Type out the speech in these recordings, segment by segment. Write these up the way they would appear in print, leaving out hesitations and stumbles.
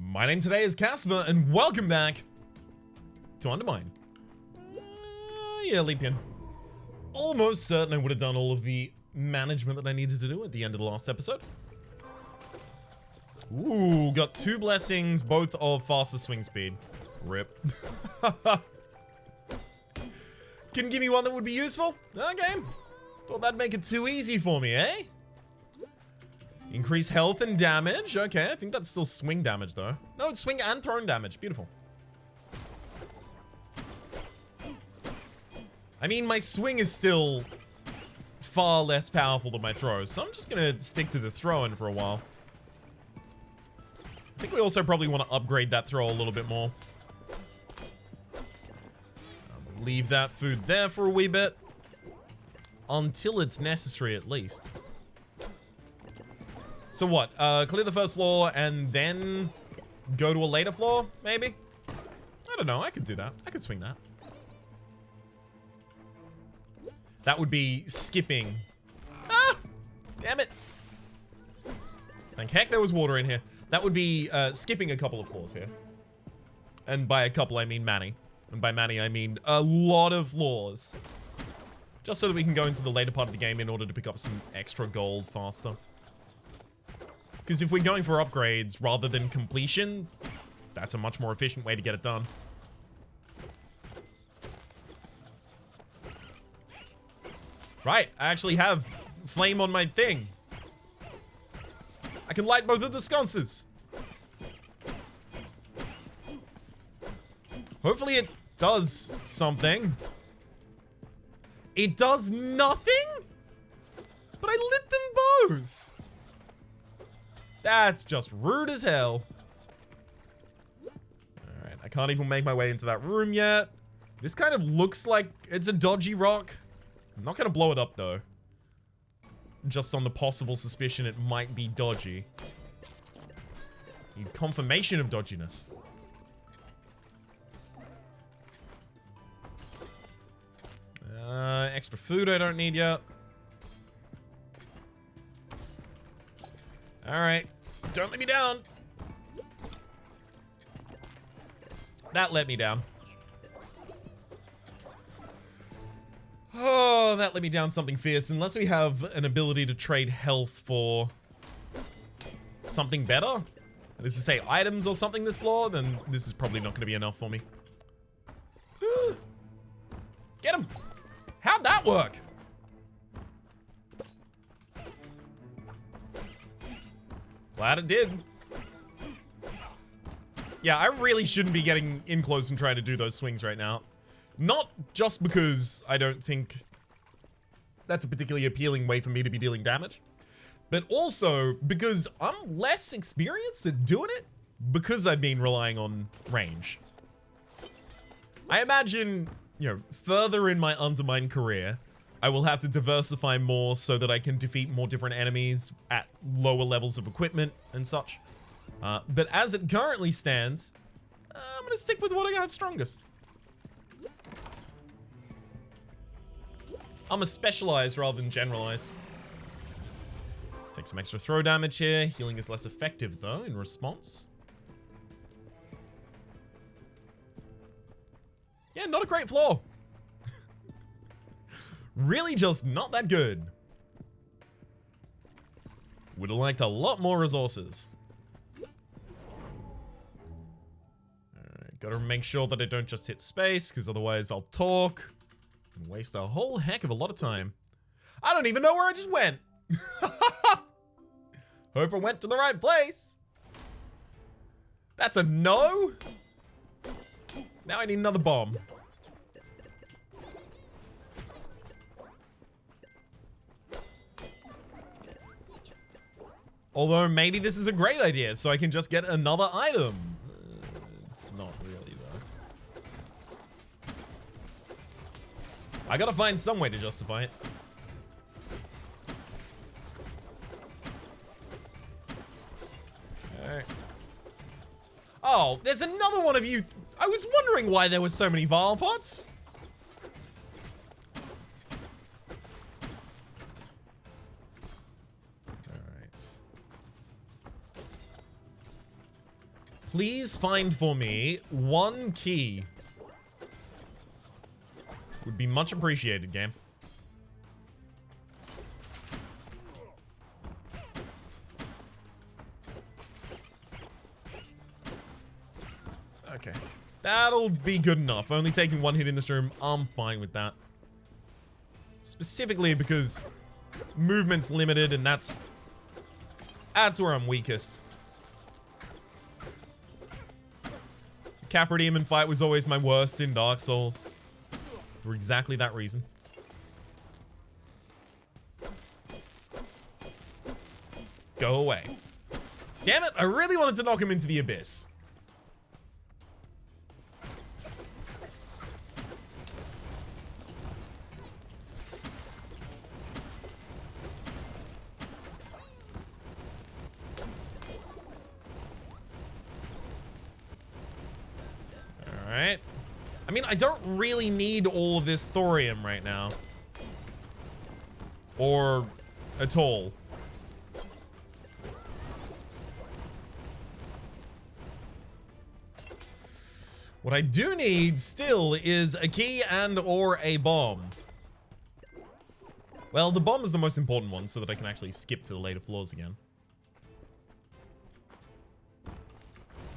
My name today is Casper, and welcome back to UnderMine. Yeah, leap in. Almost certain I would have done all of the management that I needed to do at the end of the last episode. Ooh, got 2 blessings, both of faster swing speed. Rip. Can give me one that would be useful? Okay. Thought that'd make it too easy for me, eh? Increase health and damage. Okay, I think that's still swing damage, though. No, it's swing and thrown damage. Beautiful. I mean, my swing is still far less powerful than my throws, so I'm just gonna stick to the throwing for a while. I think we also probably want to upgrade that throw a little bit more. Leave that food there for a wee bit. Until it's necessary, at least. So what? Clear the first floor and then go to a later floor, maybe? I don't know. I could do that. I could swing that. That would be skipping. Ah! Damn it. Thank heck there was water in here. That would be skipping a couple of floors here. And by a couple, I mean many. And by many, I mean a lot of floors. Just so that we can go into the later part of the game in order to pick up some extra gold faster. Because if we're going for upgrades rather than completion, that's a much more efficient way to get it done. Right, I actually have flame on my thing. I can light both of the sconces. Hopefully it does something. It does nothing? But I lit them both. That's just rude as hell. Alright, I can't even make my way into that room yet. This kind of looks like it's a dodgy rock. I'm not gonna blow it up though. Just on the possible suspicion it might be dodgy. Need confirmation of dodginess. Extra food I don't need yet. Alright. Don't let me down. That let me down. Oh, that let me down something fierce. Unless we have an ability to trade health for something better. That is to say items or something this floor, then this is probably not going to be enough for me. Get him! How'd that work? Glad it did. Yeah, I really shouldn't be getting in close and trying to do those swings right now. Not just because I don't think that's a particularly appealing way for me to be dealing damage, but also because I'm less experienced at doing it because I've been relying on range. I imagine, you know, further in my UnderMine career, I will have to diversify more so that I can defeat more different enemies at lower levels of equipment and such. But as it currently stands, I'm going to stick with what I have strongest. I'm a specialize rather than generalize. Take some extra throw damage here. Healing is less effective though in response. Yeah, not a great floor. Really just not that good. Would have liked a lot more resources. Alright, gotta make sure that I don't just hit space, because otherwise I'll talk and waste a whole heck of a lot of time. I don't even know where I just went. Hope I went to the right place. That's a no. Now I need another bomb. Although maybe this is a great idea, so I can just get another item. It's not really though. I gotta find some way to justify it. Alright. Oh, there's another one of you. I was wondering why there were so many vial pots. Please find for me one key. Would be much appreciated, game. Okay. That'll be good enough. Only taking one hit in this room, I'm fine with that. Specifically because movement's limited and that's where I'm weakest. Capra Demon fight was always my worst in Dark Souls. For exactly that reason. Go away. Damn it, I really wanted to knock him into the abyss. Alright. I mean, I don't really need all of this thorium right now. Or at all. What I do need still is a key and or a bomb. Well, the bomb is the most important one so that I can actually skip to the later floors again.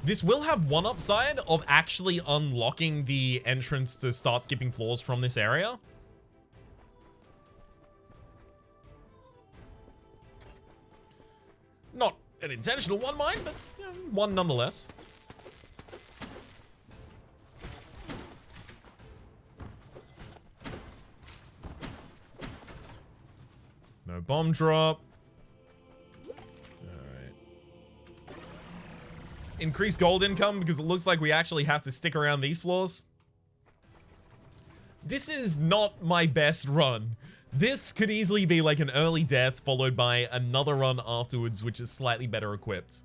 This will have one upside of actually unlocking the entrance to start skipping floors from this area. Not an intentional one, mind, but yeah, one nonetheless. No bomb drop. Increase gold income because it looks like we actually have to stick around these floors. This is not my best run. This could easily be like an early death followed by another run afterwards, which is slightly better equipped.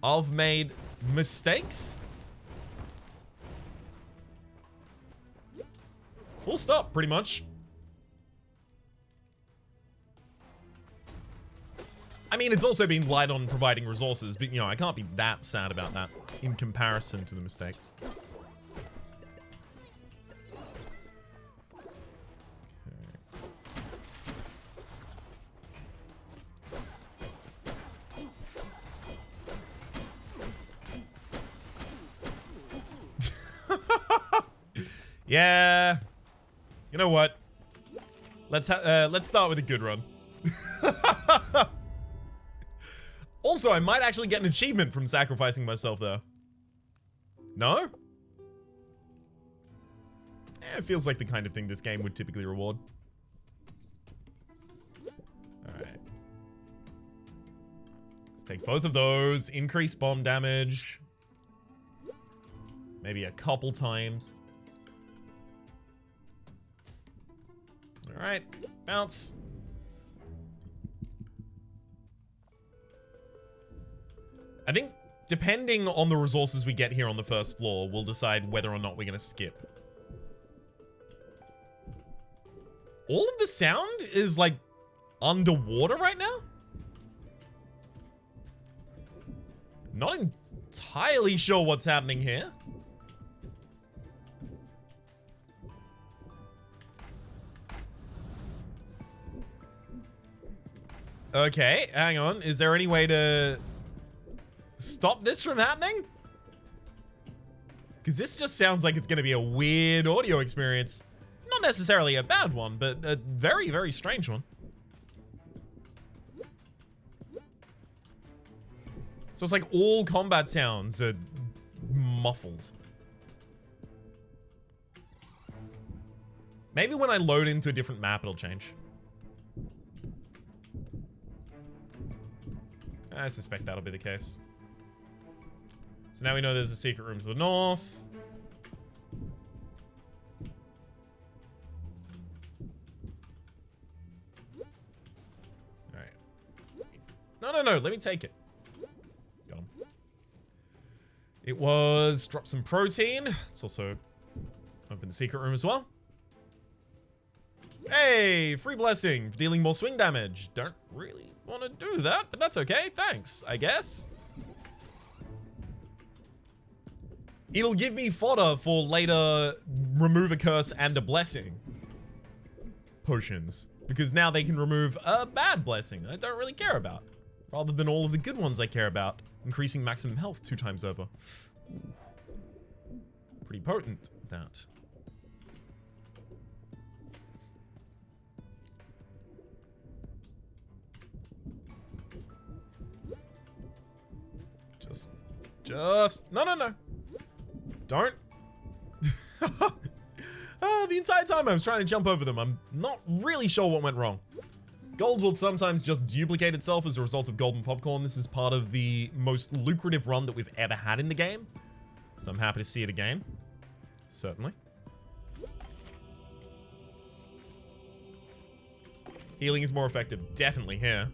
I've made mistakes. Full stop, pretty much. I mean, it's also been light on providing resources, but, you know, I can't be that sad about that in comparison to the mistakes. Okay. Yeah. You know what? Let's start with a good run. Also, I might actually get an achievement from sacrificing myself there. No? It feels like the kind of thing this game would typically reward. Alright. Let's take both of those. Increase bomb damage. Maybe a couple times. Alright. Bounce. I think, depending on the resources we get here on the first floor, we'll decide whether or not we're going to skip. All of the sound is, like, underwater right now? Not entirely sure what's happening here. Okay, hang on. Is there any way to stop this from happening? Because this just sounds like it's going to be a weird audio experience. Not necessarily a bad one, but a very, very strange one. So it's like all combat sounds are muffled. Maybe when I load into a different map, it'll change. I suspect that'll be the case. So now we know there's a secret room to the north. Alright. No. Let me take it. Got him. It was drop some protein. It's also open the secret room as well. Hey, free blessing, dealing more swing damage. Don't really want to do that, but that's okay. Thanks, I guess. It'll give me fodder for later remove a curse and a blessing potions, because now they can remove a bad blessing I don't really care about, rather than all of the good ones I care about, increasing maximum health 2 times over. Ooh. Pretty potent, that. No. Don't. The entire time I was trying to jump over them. I'm not really sure what went wrong. Gold will sometimes just duplicate itself as a result of golden popcorn. This is part of the most lucrative run that we've ever had in the game. So I'm happy to see it again. Certainly. Healing is more effective. Definitely here.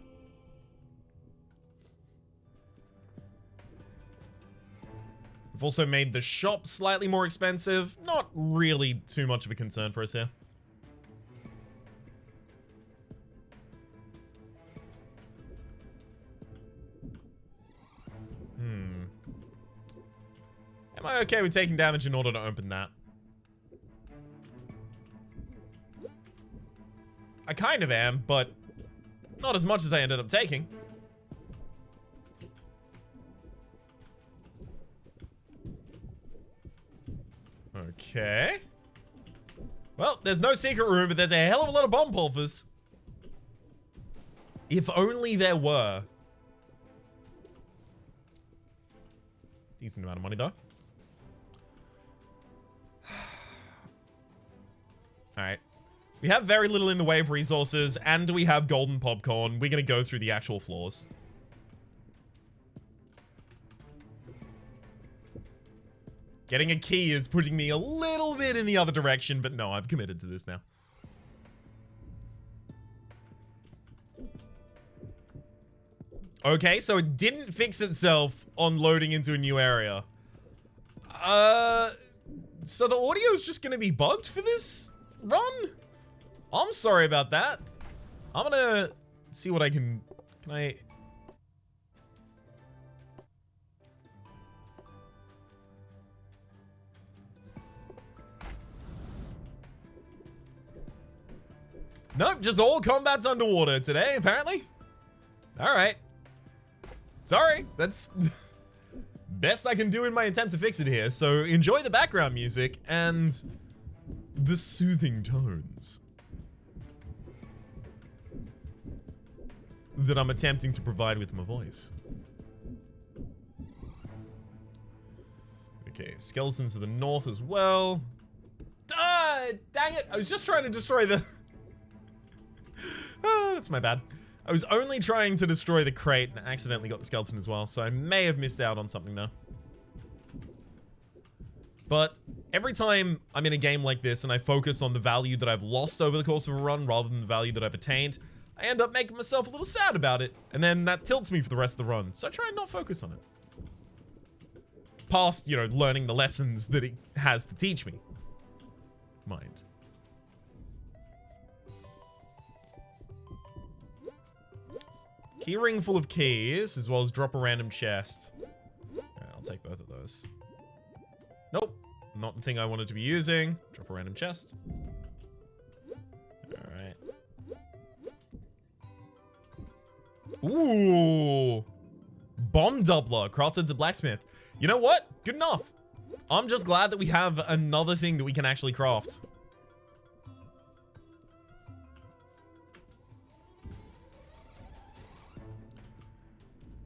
We've also made the shop slightly more expensive. Not really too much of a concern for us here. Am I okay with taking damage in order to open that? I kind of am, but not as much as I ended up taking. Okay. Well, there's no secret room, but there's a hell of a lot of bomb pulvers. If only there were. Decent amount of money, though. Alright. We have very little in the way of resources, and we have golden popcorn. We're gonna go through the actual floors. Getting a key is putting me a little bit in the other direction, but no, I've committed to this now. Okay, so it didn't fix itself on loading into a new area. So the audio is just gonna be bugged for this run? I'm sorry about that. I'm gonna see what I can I... Nope, just all combat's underwater today, apparently. Alright. Sorry, that's best I can do in my attempt to fix it here. So enjoy the background music and the soothing tones that I'm attempting to provide with my voice. Okay, skeletons to the north as well. Ah, dang it! I was just trying to destroy the... Oh, that's my bad. I was only trying to destroy the crate and accidentally got the skeleton as well, so I may have missed out on something though. But every time I'm in a game like this and I focus on the value that I've lost over the course of a run rather than the value that I've attained, I end up making myself a little sad about it, and then that tilts me for the rest of the run, so I try and not focus on it. Past, you know, learning the lessons that it has to teach me. Mind. Keyring full of keys, as well as drop a random chest. Alright, I'll take both of those. Nope, not the thing I wanted to be using. Drop a random chest. Alright. Ooh! Bomb doubler, crafted the blacksmith. You know what? Good enough. I'm just glad that we have another thing that we can actually craft.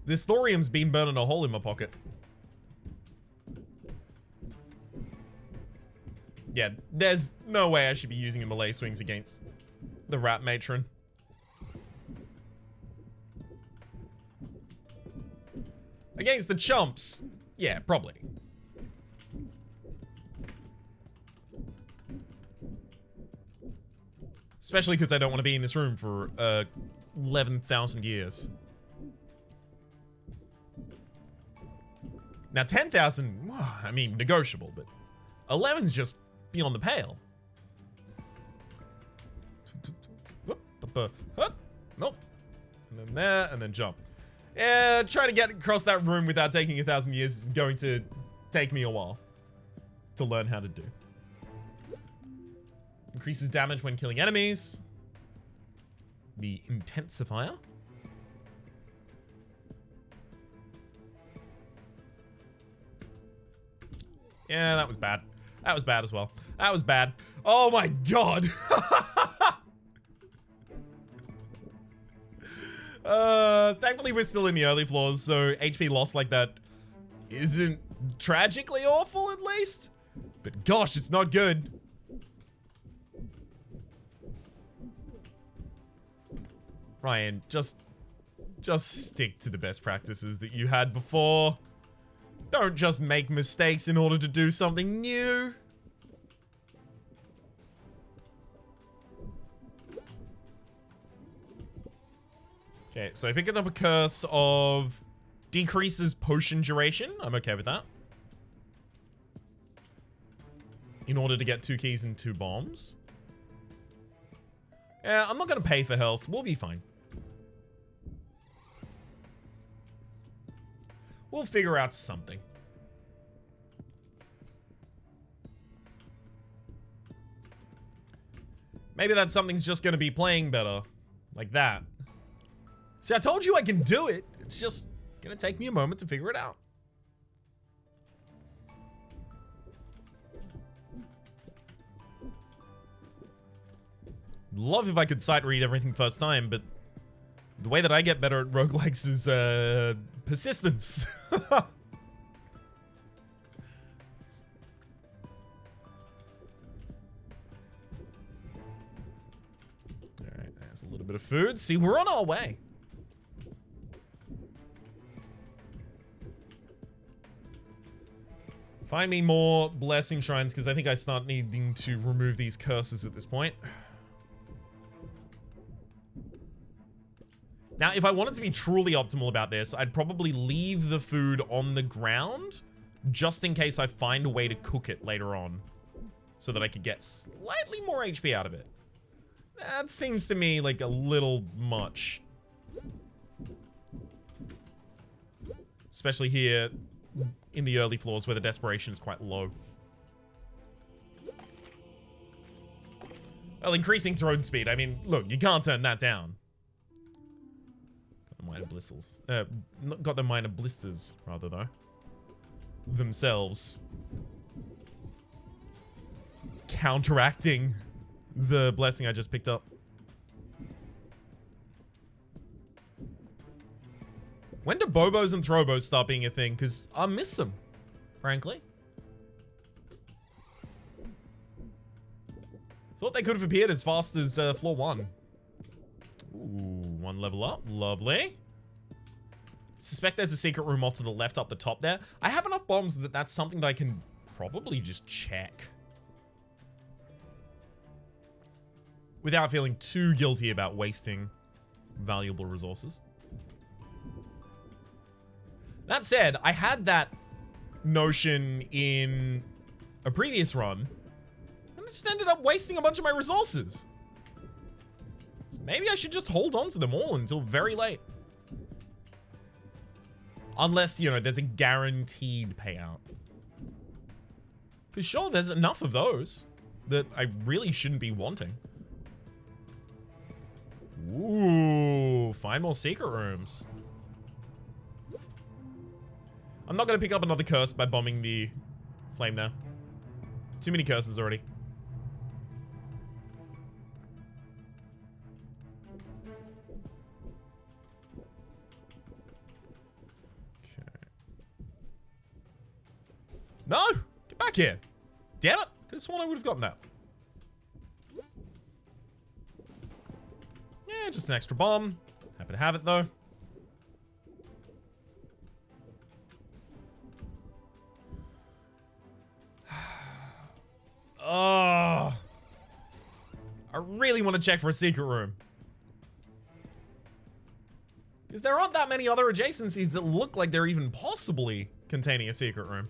This thorium's been burning a hole in my pocket. Yeah, there's no way I should be using a melee swings against the rat matron. Against the chumps, yeah, probably. Especially because I don't want to be in this room for 11,000 years. Now 10,000, I mean, negotiable, but 11's just beyond the pale. Hup. Nope. And then there, and then jump. Yeah, trying to get across that room without taking 1,000 years is going to take me a while to learn how to do. Increases damage when killing enemies. The intensifier. Yeah, that was bad. That was bad as well. That was bad. Oh my god. Thankfully we're still in the early floors, so HP loss like that isn't tragically awful at least. But gosh, it's not good. Ryan, just stick to the best practices that you had before. Don't just make mistakes in order to do something new. Okay, so I picked up a curse of decreases potion duration. I'm okay with that. In order to get 2 keys and 2 bombs. Yeah, I'm not going to pay for health. We'll be fine. We'll figure out something. Maybe that something's just going to be playing better. Like that. See, I told you I can do it. It's just going to take me a moment to figure it out. Love if I could sight read everything first time, but the way that I get better at roguelikes is persistence. Alright, there's a little bit of food. See, we're on our way. Find me more blessing shrines, because I think I start needing to remove these curses at this point. Now, if I wanted to be truly optimal about this, I'd probably leave the food on the ground just in case I find a way to cook it later on so that I could get slightly more HP out of it. That seems to me like a little much. Especially here in the early floors where the desperation is quite low. Well, increasing throne speed. I mean, look, you can't turn that down. Minor blisters. Got the minor blisters, rather, though. Themselves. Counteracting the blessing I just picked up. When do Bobos and Throbos start being a thing? Because I miss them, frankly. Thought they could have appeared as fast as floor 1. Ooh, 1 level up. Lovely. Suspect there's a secret room off to the left up the top there. I have enough bombs that that's something that I can probably just check. Without feeling too guilty about wasting valuable resources. That said, I had that notion in a previous run. And I just ended up wasting a bunch of my resources. So maybe I should just hold on to them all until very late. Unless, you know, there's a guaranteed payout. For sure, there's enough of those that I really shouldn't be wanting. Ooh, find more secret rooms. I'm not going to pick up another curse by bombing the flame there. Too many curses already. No! Get back here! Damn it! Could have sworn I would have gotten that. Yeah, just an extra bomb. Happy to have it, though. Oh. I really want to check for a secret room. Because there aren't that many other adjacencies that look like they're even possibly containing a secret room.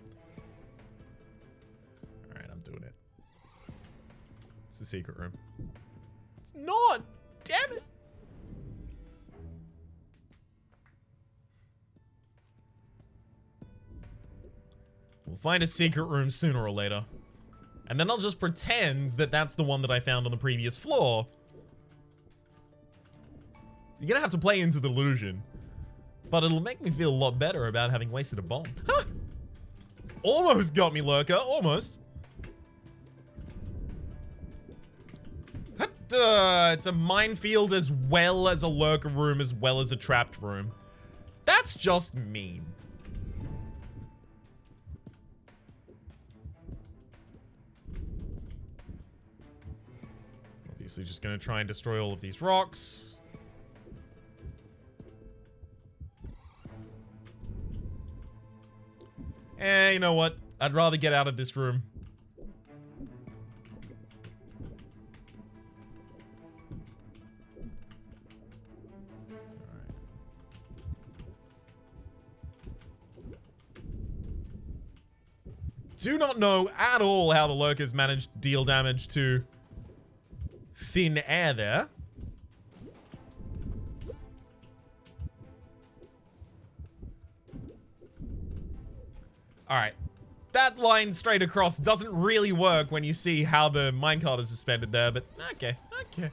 Alright, I'm doing it. It's a secret room. It's not! Damn it! find a secret room sooner or later. And then I'll just pretend that that's the one that I found on the previous floor. You're gonna have to play into the illusion. But it'll make me feel a lot better about having wasted a bomb. Huh. Almost got me, Lurker. Almost. It's a minefield as well as a lurker room as well as a trapped room. That's just mean. Obviously just gonna try and destroy all of these rocks. You know what? I'd rather get out of this room. Do not know at all how the lurkers managed to deal damage to thin air there. Alright. That line straight across doesn't really work when you see how the minecart is suspended there, but okay, okay.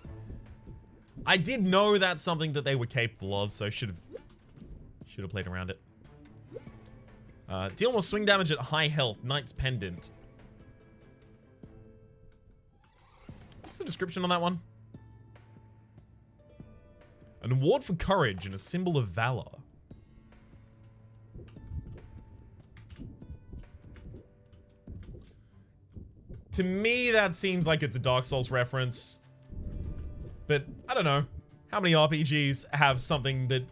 I did know that's something that they were capable of, so should have played around it. Deal more swing damage at high health. Knight's Pendant. What's the description on that one? An award for courage and a symbol of valor. To me, that seems like it's a Dark Souls reference. But, I don't know. How many RPGs have something that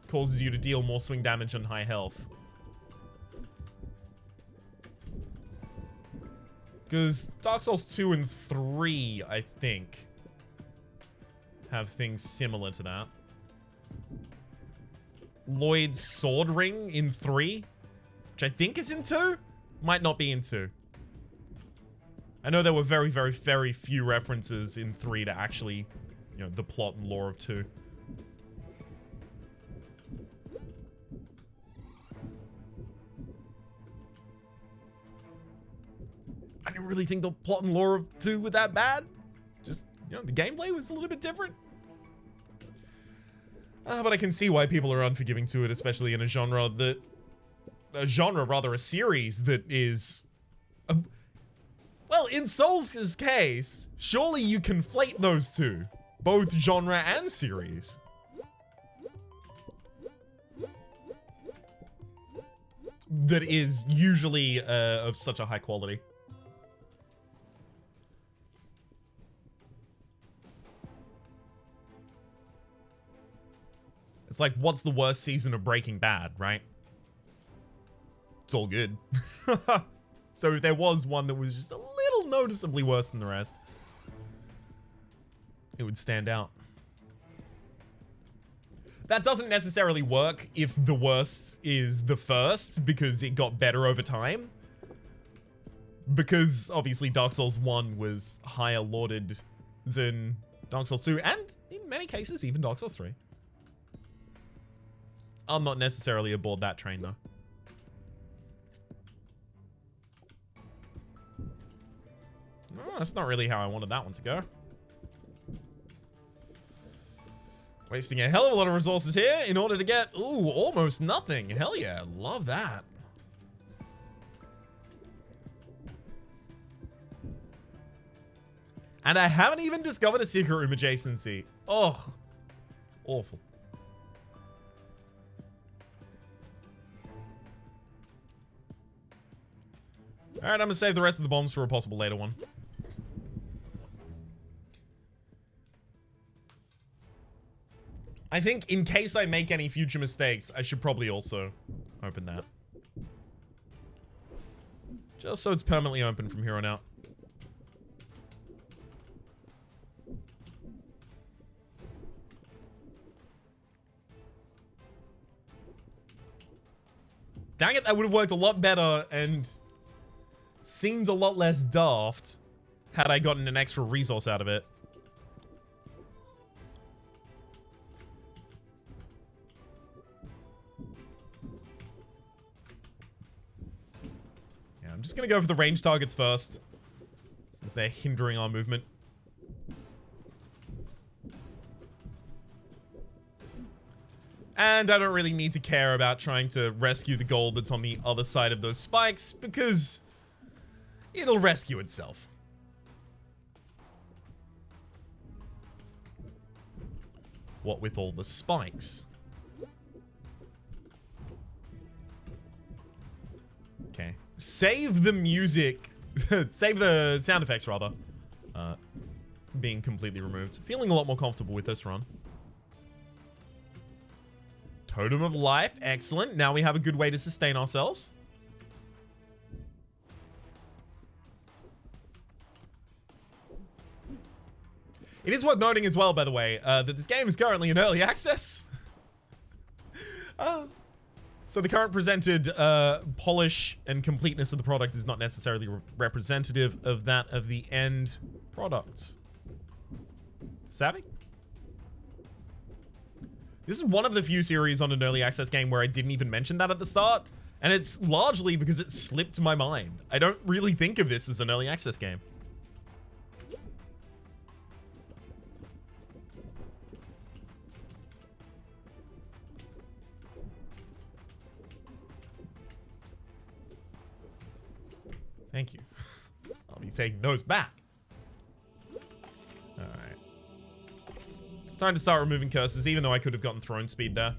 causes you to deal more swing damage and high health? Because Dark Souls 2 and 3, I think, have things similar to that. Lloyd's Sword Ring in 3, which I think is in 2, might not be in 2. I know there were very, very, very few references in 3 to actually, you know, the plot and lore of 2. I didn't really think the plot and lore of 2 were that bad. Just, you know, the gameplay was a little bit different. But I can see why people are unforgiving to it, especially in a genre that... a series that is... well, in Souls' case, surely you conflate those two. Both genre and series. That is usually of such a high quality. It's like, what's the worst season of Breaking Bad, right? It's all good. So if there was one that was just a little noticeably worse than the rest, it would stand out. That doesn't necessarily work if the worst is the first, because it got better over time. Because, obviously, Dark Souls 1 was higher lauded than Dark Souls 2, and, in many cases, even Dark Souls 3. I'm not necessarily aboard that train, though. Oh, that's not really how I wanted that one to go. Wasting a hell of a lot of resources here in order to get, ooh, almost nothing. Hell yeah, love that. And I haven't even discovered a secret room adjacency. Oh, awful. All right, I'm gonna save the rest of the bombs for a possible later one. I think in case I make any future mistakes, I should probably also open that. Just so it's permanently open from here on out. Dang it, that would have worked a lot better and seemed a lot less daft had I gotten an extra resource out of it. Yeah, I'm just going to go for the range targets first, since they're hindering our movement. And I don't really need to care about trying to rescue the gold that's on the other side of those spikes, because it'll rescue itself. What with all the spikes? Okay. Save the music. Save the sound effects, rather. Being completely removed. Feeling a lot more comfortable with this run. Totem of Life. Excellent. Now we have a good way to sustain ourselves. It is worth noting as well, by the way, that this game is currently in early access. So the current presented polish and completeness of the product is not necessarily representative of that of the end products. Savvy? This is one of the few series on an early access game where I didn't even mention that at the start, and it's largely because it slipped my mind. I don't really think of this as an early access game. Thank you. I'll be taking those back. Alright. It's time to start removing curses, even though I could have gotten throne speed there.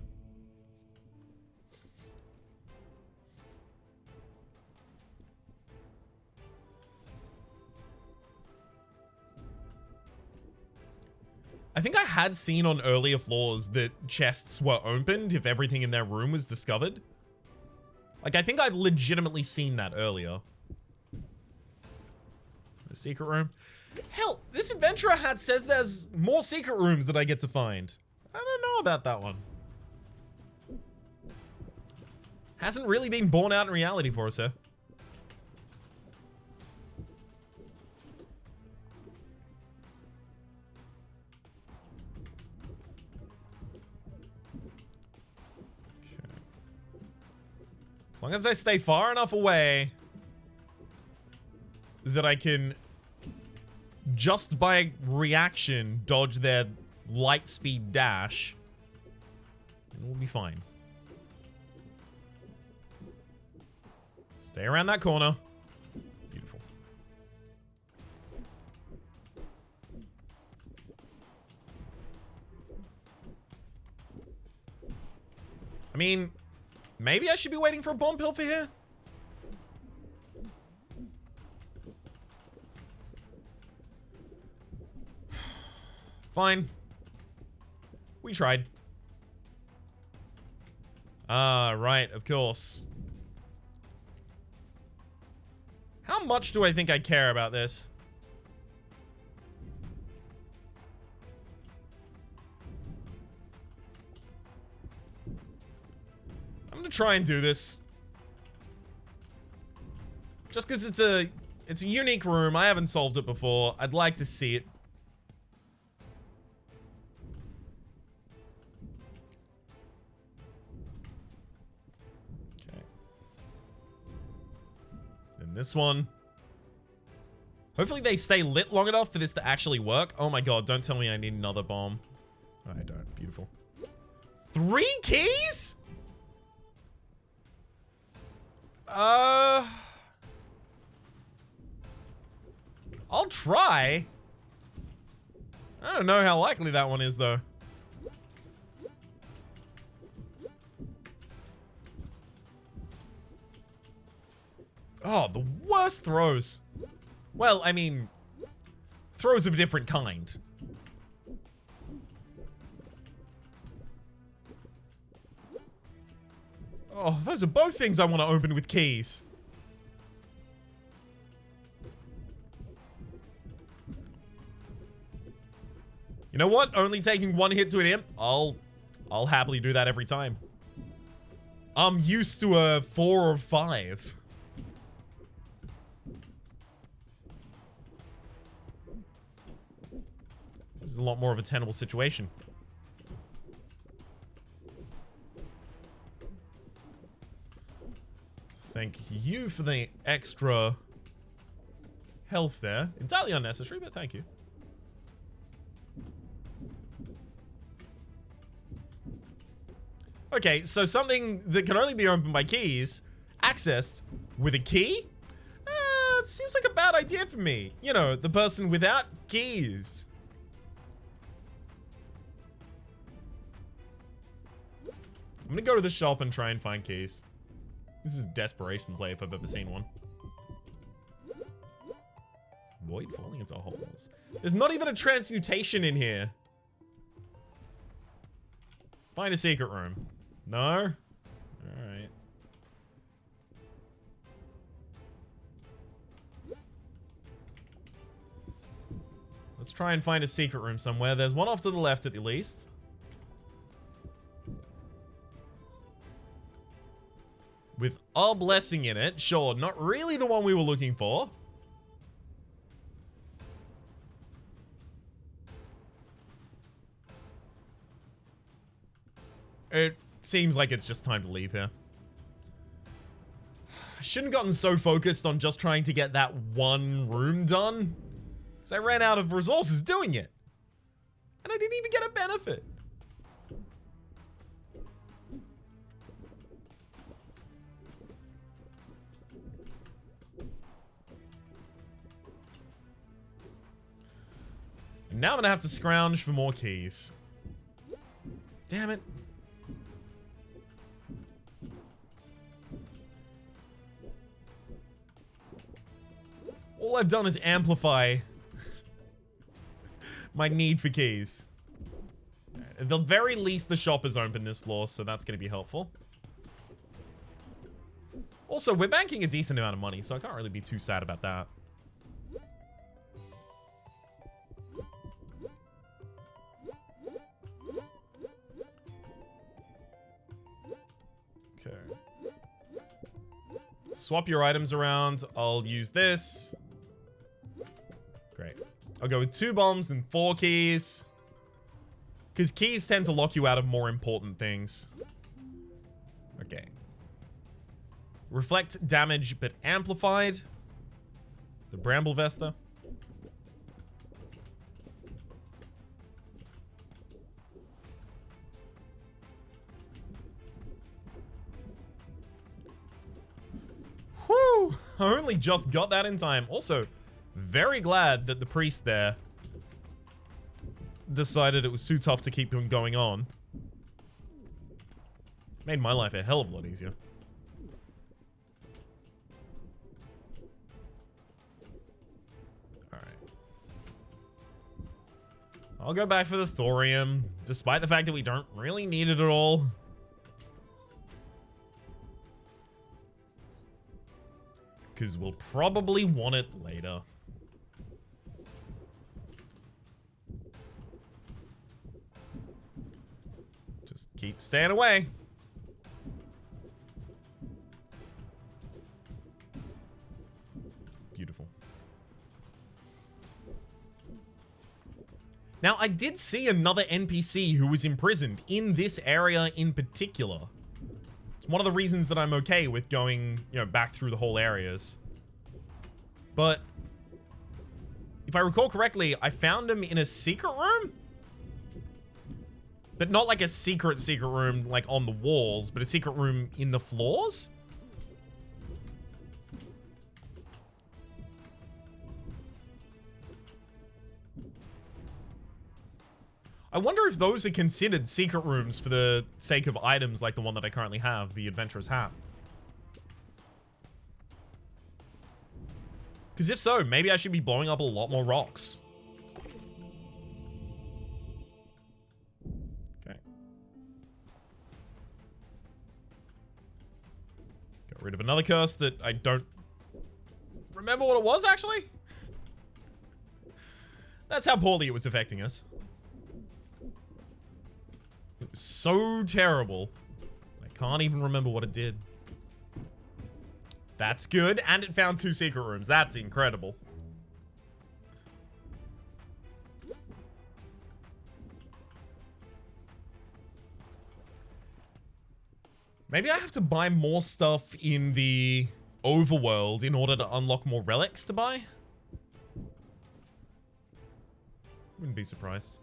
I think I had seen on earlier floors that chests were opened if everything in their room was discovered. Like, I think I've legitimately seen that earlier. A secret room. Hell, this adventurer hat says there's more secret rooms that I get to find. I don't know about that one. Hasn't really been borne out in reality for us here. Okay. As long as I stay far enough away that I can, just by reaction, dodge their light speed dash, and we'll be fine. Stay around that corner. Beautiful. I mean, maybe I should be waiting for a bomb pill for here? Fine. We tried. Ah, right, of course. How much do I think I care about this? I'm gonna try and do this. Just because it's a unique room. I haven't solved it before. I'd like to see it. This one. Hopefully they stay lit long enough for this to actually work. Oh my god, don't tell me I need another bomb. I don't. Beautiful. 3 keys? I'll try. I don't know how likely that one is, though. Oh, the worst throws. Well, I mean, throws of a different kind. Oh, those are both things I want to open with keys. You know what? Only taking 1 hit to an imp? I'll happily do that every time. I'm used to a 4 or 5. This is a lot more of a tenable situation. Thank you for the extra health there. Entirely unnecessary, but thank you. Okay, so something that can only be opened by keys, accessed with a key? It seems like a bad idea for me. You know, the person without keys. I'm gonna go to the shop and try and find keys. This is desperation play if I've ever seen one. Void falling into holes. There's not even a transmutation in here. Find a secret room. No? Alright. Let's try and find a secret room somewhere. There's one off to the left at the least. With a blessing in it. Sure, not really the one we were looking for. It seems like it's just time to leave here. I shouldn't have gotten so focused on just trying to get that one room done. Because I ran out of resources doing it. And I didn't even get a benefit. And now I'm going to have to scrounge for more keys. Damn it. All I've done is amplify my need for keys. At the very least, the shop is open this floor, so that's going to be helpful. Also, we're banking a decent amount of money, so I can't really be too sad about that. Okay. Swap your items around. I'll use this. Great. I'll go with 2 bombs and 4 keys. Because keys tend to lock you out of more important things. Okay. Reflect damage, but amplified. The Bramble Vesta. Whew! I only just got that in time. Also, very glad that the priest there decided it was too tough to keep him going on. Made my life a hell of a lot easier. Alright. I'll go back for the thorium, despite the fact that we don't really need it at all. Because we'll probably want it later. Just keep staying away. Beautiful. Now, I did see another NPC who was imprisoned in this area in particular. It's one of the reasons that I'm okay with going, you know, back through the whole areas. But if I recall correctly, I found him in a secret room? But not like a secret room like on the walls, but a secret room in the floors? I wonder if those are considered secret rooms for the sake of items like the one that I currently have, the Adventurer's Hat. Because if so, maybe I should be blowing up a lot more rocks. Okay. Got rid of another curse that I don't remember what it was, actually. That's how poorly it was affecting us. It was so terrible. I can't even remember what it did. That's good. And it found 2 secret rooms. That's incredible. Maybe I have to buy more stuff in the overworld in order to unlock more relics to buy? Wouldn't be surprised.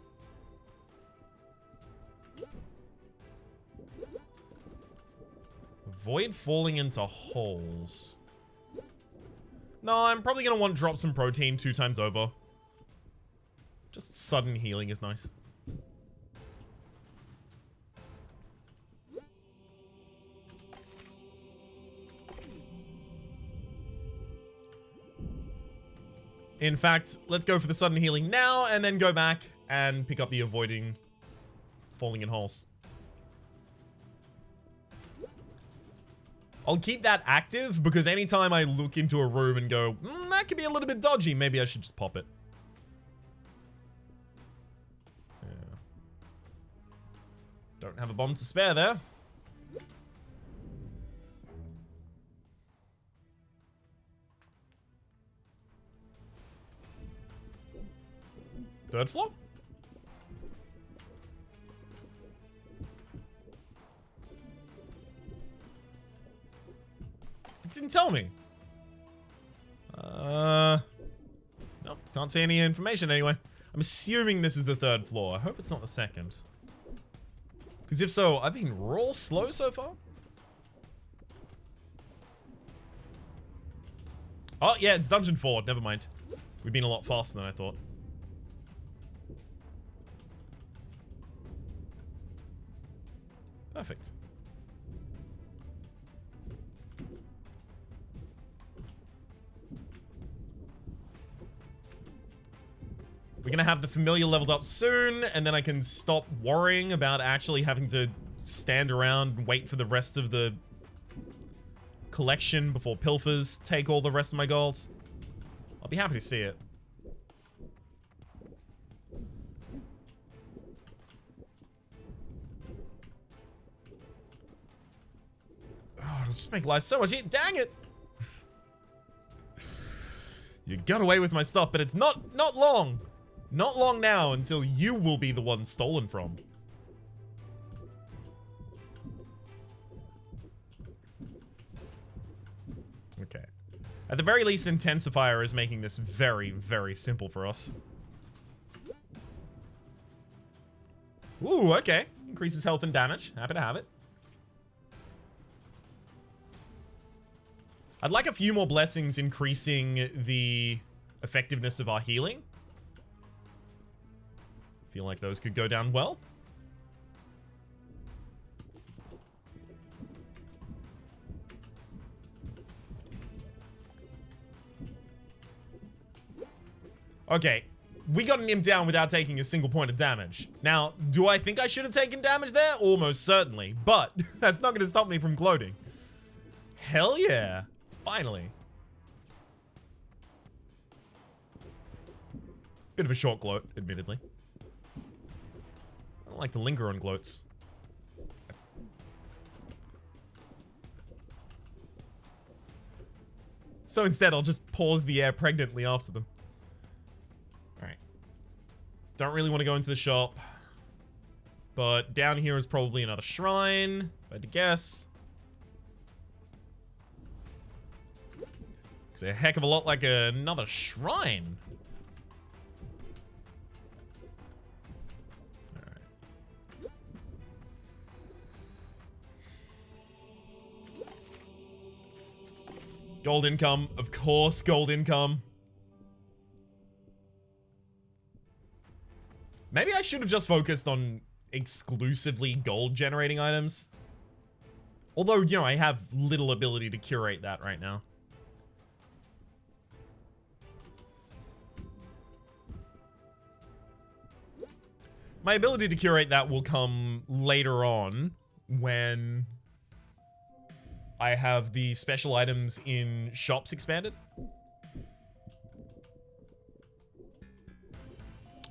Avoid falling into holes. No, I'm probably going to want to drop some protein 2 times over. Just sudden healing is nice. In fact, let's go for the sudden healing now and then go back and pick up the avoiding falling in holes. I'll keep that active because anytime I look into a room and go, that could be a little bit dodgy, maybe I should just pop it. Yeah. Don't have a bomb to spare there. Third floor? It didn't tell me. Nope, can't see any information anyway. I'm assuming this is the 3rd floor. I hope it's not the 2nd. Because if so, I've been real slow so far. Oh, yeah, it's dungeon 4. Never mind. We've been a lot faster than I thought. Perfect. We're gonna have the familiar leveled up soon, and then I can stop worrying about actually having to stand around and wait for the rest of the collection before pilfers take all the rest of my gold. I'll be happy to see it. Oh, it'll just make life so much easier. Dang it! You got away with my stuff, but it's not long. Not long now until you will be the one stolen from. Okay. At the very least, Intensifier is making this very, very simple for us. Ooh, okay. Increases health and damage. Happy to have it. I'd like a few more blessings increasing the effectiveness of our healing. Feel like those could go down well. Okay, we got an imp down without taking a single point of damage. Now, do I think I should have taken damage there? Almost certainly, but that's not going to stop me from gloating. Hell yeah. Finally. Bit of a short gloat, admittedly. I don't like to linger on gloats. So instead, I'll just pause the air pregnantly after them. Alright. Don't really want to go into the shop. But down here is probably another shrine, if I had to guess. Looks a heck of a lot like another shrine. Gold income, of course, gold income. Maybe I should have just focused on exclusively gold generating items. Although, you know, I have little ability to curate that right now. My ability to curate that will come later on when I have the special items in shops expanded.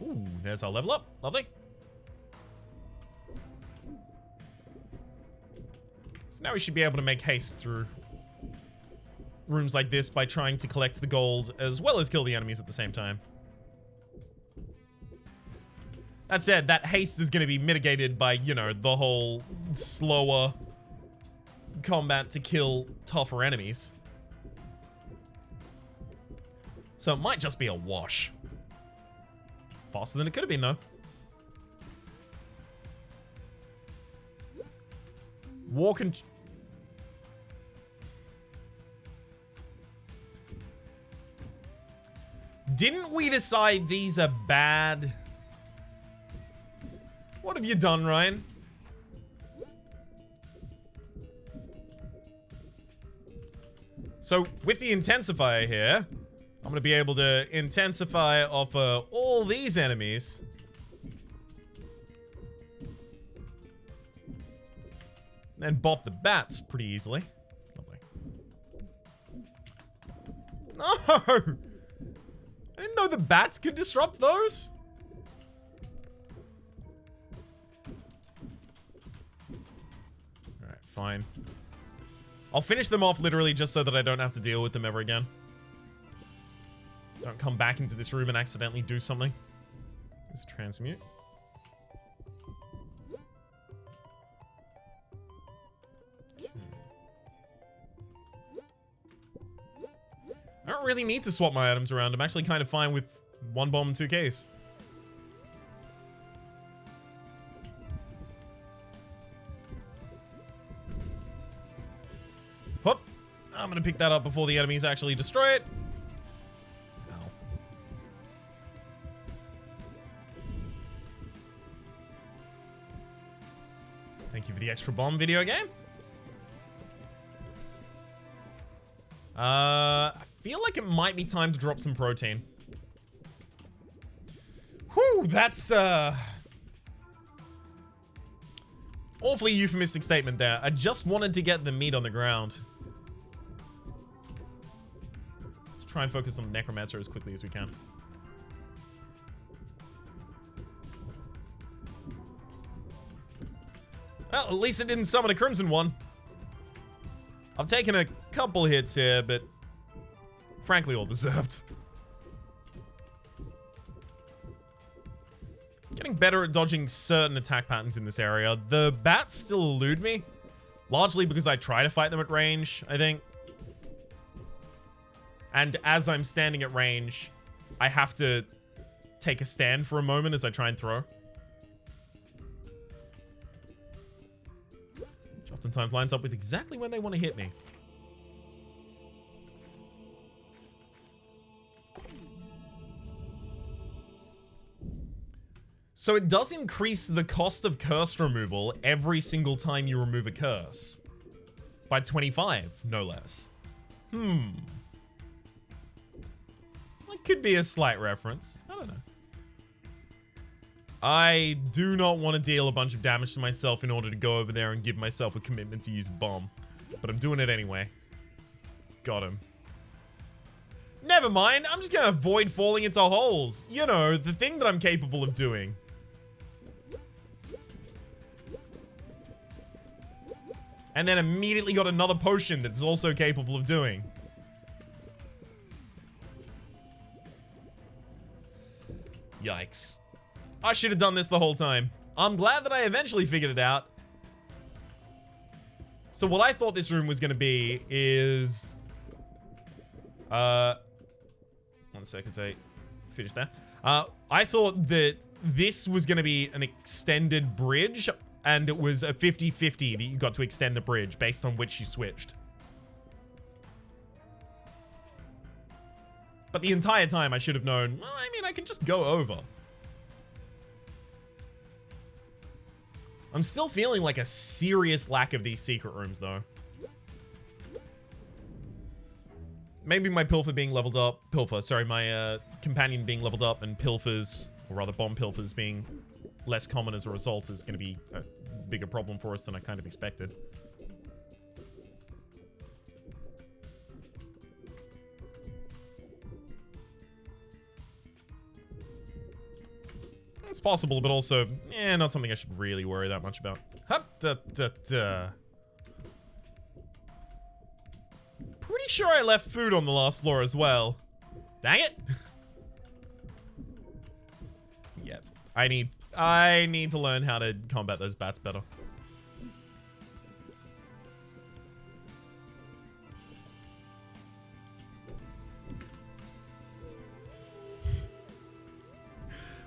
Ooh, there's our level up. Lovely. So now we should be able to make haste through rooms like this by trying to collect the gold as well as kill the enemies at the same time. That said, that haste is going to be mitigated by, you know, the whole slower combat to kill tougher enemies. So it might just be a wash. Faster than it could have been, though. Walk and... Didn't we decide these are bad? What have you done, Ryan? So, with the intensifier here, I'm going to be able to intensify off all these enemies. Then bop the bats pretty easily. Lovely. No! I didn't know the bats could disrupt those. Alright, fine. I'll finish them off literally just so that I don't have to deal with them ever again. Don't come back into this room and accidentally do something. There's a transmute. I don't really need to swap my items around. I'm actually kind of fine with 1 bomb and 2 Ks. Whoop. I'm going to pick that up before the enemies actually destroy it. Ow. Thank you for the extra bomb, video game. I feel like it might be time to drop some protein. Whew, that's awfully euphemistic statement there. I just wanted to get the meat on the ground. Let's try and focus on the necromancer as quickly as we can. Well, at least it didn't summon a crimson one. I've taken a couple hits here, but frankly, all deserved. Getting better at dodging certain attack patterns in this area. The bats still elude me, largely because I try to fight them at range, I think. And as I'm standing at range, I have to take a stand for a moment as I try and throw. Which oftentimes lines up with exactly when they want to hit me. So it does increase the cost of curse removal every single time you remove a curse. By 25, no less. That could be a slight reference. I don't know. I do not want to deal a bunch of damage to myself in order to go over there and give myself a commitment to use a bomb. But I'm doing it anyway. Got him. Never mind, I'm just gonna avoid falling into holes. You know, the thing that I'm capable of doing. And then immediately got another potion that's also capable of doing. Yikes. I should have done this the whole time. I'm glad that I eventually figured it out. So what I thought this room was going to be is... 1 second, so finish that. I thought that this was going to be an extended bridge, and it was a 50-50 that you got to extend the bridge based on which you switched. But the entire time I should have known, well, I mean, I can just go over. I'm still feeling like a serious lack of these secret rooms, though. Maybe my pilfer being leveled up, my companion being leveled up and pilfers, or rather bomb pilfers being less common as a result is going to be a bigger problem for us than I kind of expected. It's possible, but also, not something I should really worry that much about. Pretty sure I left food on the last floor as well. Dang it! Yep. I need to learn how to combat those bats better.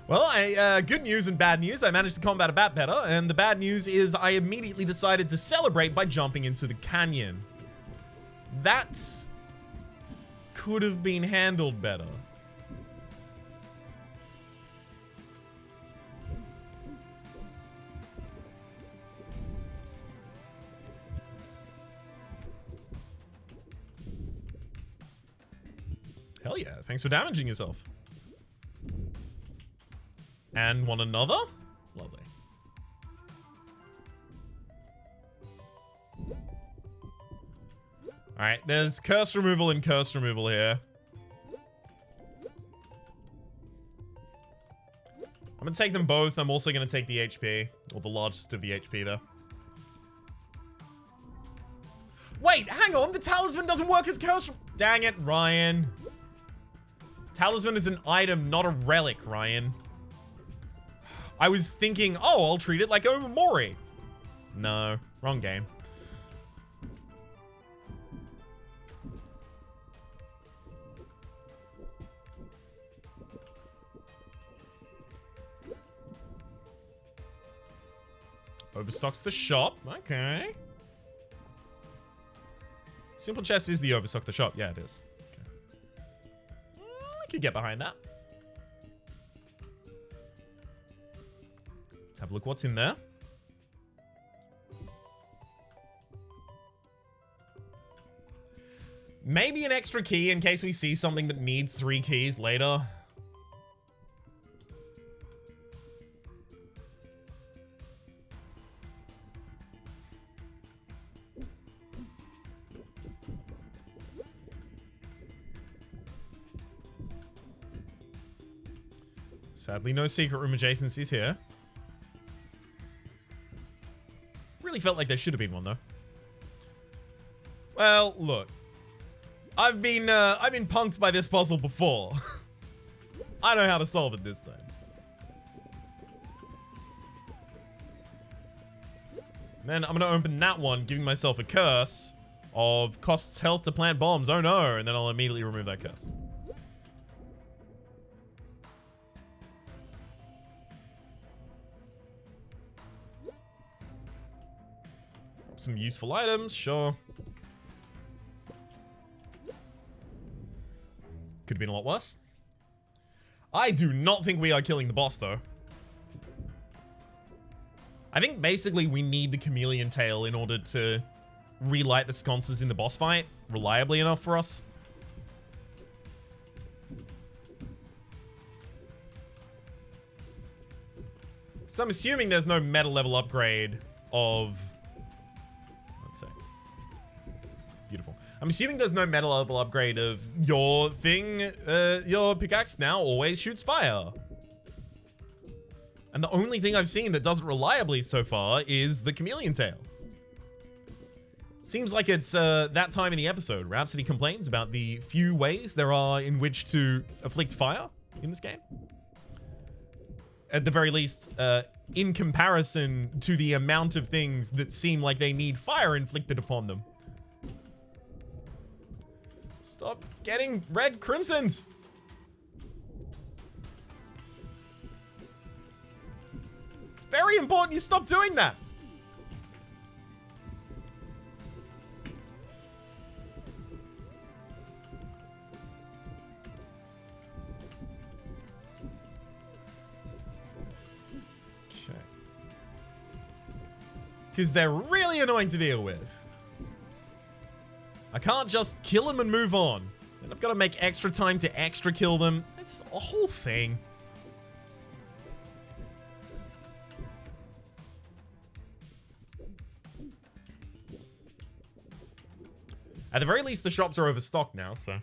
Well, good news and bad news. I managed to combat a bat better, and the bad news is I immediately decided to celebrate by jumping into the canyon. That could have been handled better. Hell yeah, thanks for damaging yourself. And want another? Lovely. Alright, there's curse removal and curse removal here. I'm gonna take them both. I'm also gonna take the HP, or the largest of the HP there. Wait, hang on, the talisman doesn't work as curse. Dang it, Ryan. Talisman is an item, not a relic, Ryan. I was thinking, oh, I'll treat it like Omamori. No, wrong game. Overstocks the shop. Okay. Simple chest is the overstock the shop. Yeah, it is. Okay. I could get behind that. Let's have a look what's in there. Maybe an extra key in case we see something that needs 3 keys later. Sadly, no secret room adjacencies here. Really felt like there should have been one, though. Well, look. I've been punked by this puzzle before. I know how to solve it this time. Then I'm gonna open that one, giving myself a curse of costs health to plant bombs. Oh no, and then I'll immediately remove that curse. Some useful items, sure. Could have been a lot worse. I do not think we are killing the boss, though. I think basically we need the chameleon tail in order to relight the sconces in the boss fight reliably enough for us. So I'm assuming there's no meta level upgrade of... Let's see. Beautiful. I'm assuming there's no meta level upgrade of your thing, your pickaxe now always shoots fire. And the only thing I've seen that does it reliably so far is the chameleon tail. Seems like it's that time in the episode. Rhapsody complains about the few ways there are in which to afflict fire in this game. At the very least, in comparison to the amount of things that seem like they need fire inflicted upon them. Stop getting red crimsons! It's very important you stop doing that! Okay. Because they're really annoying to deal with. I can't just kill them and move on. And I've got to make extra time to extra kill them. It's a whole thing. At the very least, the shops are overstocked now, so...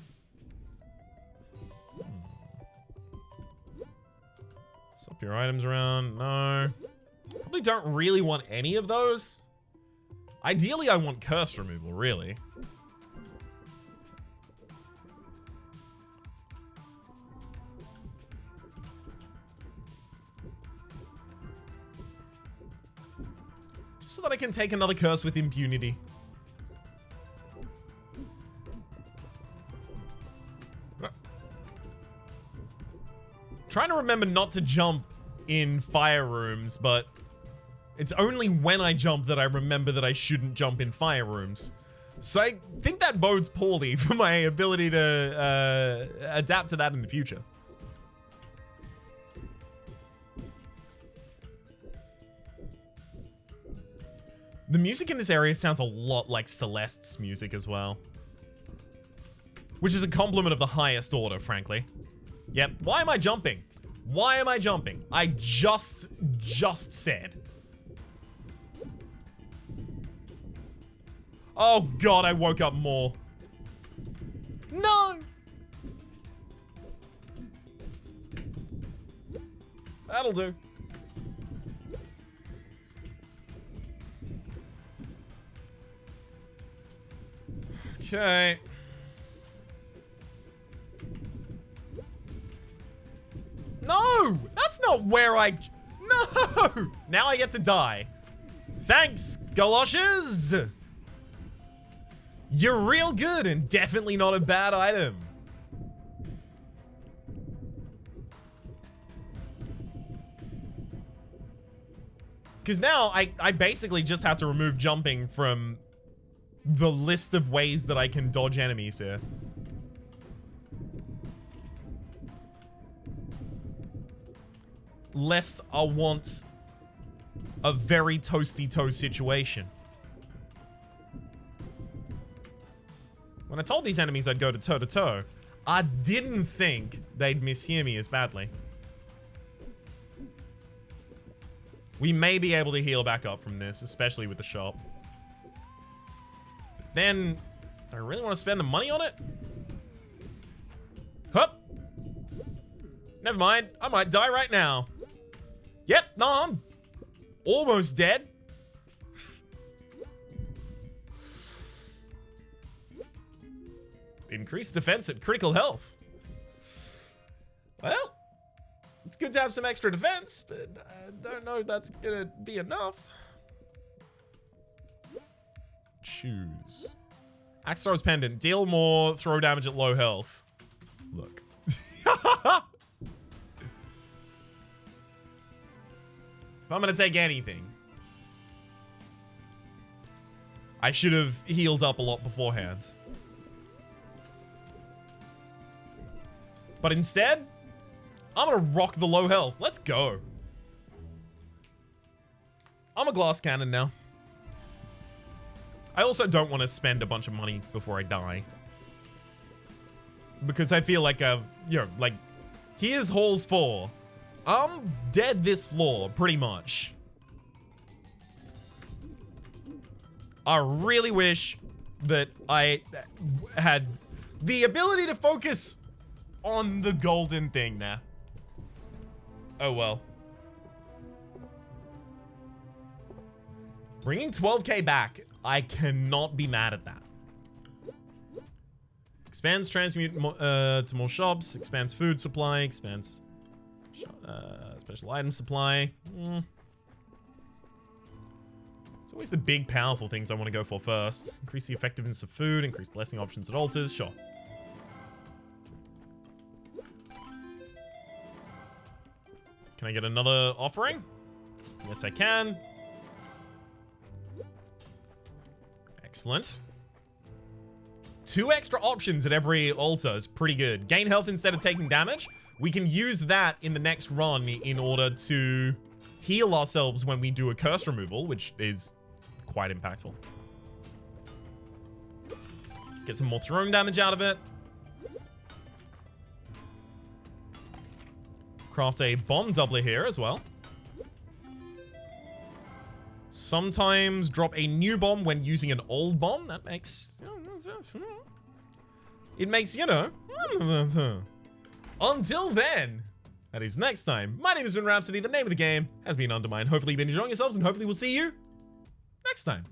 Swap your items around. No. Probably don't really want any of those. Ideally, I want curse removal, really. So that I can take another curse with impunity. Trying to remember not to jump in fire rooms, but it's only when I jump that I remember that I shouldn't jump in fire rooms. So I think that bodes poorly for my ability to adapt to that in the future. The music in this area sounds a lot like Celeste's music as well. Which is a compliment of the highest order, frankly. Yep. Why am I jumping? Why am I jumping? I just said. Oh god, I woke up more. No! That'll do. Okay. No! That's not where I... No! Now I get to die. Thanks, galoshes! You're real good and definitely not a bad item. Because now I basically just have to remove jumping from the list of ways that I can dodge enemies here. Lest I want a very toasty toe situation. When I told these enemies I'd go to toe, I didn't think they'd mishear me as badly. We may be able to heal back up from this, especially with the shop. But then, do I really want to spend the money on it? Hup! Never mind, I might die right now. Yep, no, I'm almost dead. Increased defense at critical health. Well, it's good to have some extra defense, but I don't know if that's gonna be enough. Choose. Axe Throw's Pendant. Deal more throw damage at low health. Look. If I'm gonna take anything, I should have healed up a lot beforehand. But instead, I'm gonna rock the low health. Let's go. I'm a glass cannon now. I also don't want to spend a bunch of money before I die. Because I feel like, you know, like, here's Halls 4. I'm dead this floor, pretty much. I really wish that I had the ability to focus on the golden thing there. Oh well. Bringing 12k back, I cannot be mad at that. Expands transmute to more shops, expands food supply, expands special item supply. It's always the big powerful things I want to go for first. Increase the effectiveness of food, increase blessing options at altars, sure. Can I get another offering? Yes, I can. Excellent. 2 extra options at every altar is pretty good. Gain health instead of taking damage. We can use that in the next run in order to heal ourselves when we do a curse removal, which is quite impactful. Let's get some more thrown damage out of it. Craft a bomb doubler here as well. Sometimes drop a new bomb when using an old bomb. That makes... It makes, you know... Until then, that is next time. My name has been Rhapsody. The name of the game has been UnderMine. Hopefully you've been enjoying yourselves, and hopefully we'll see you next time.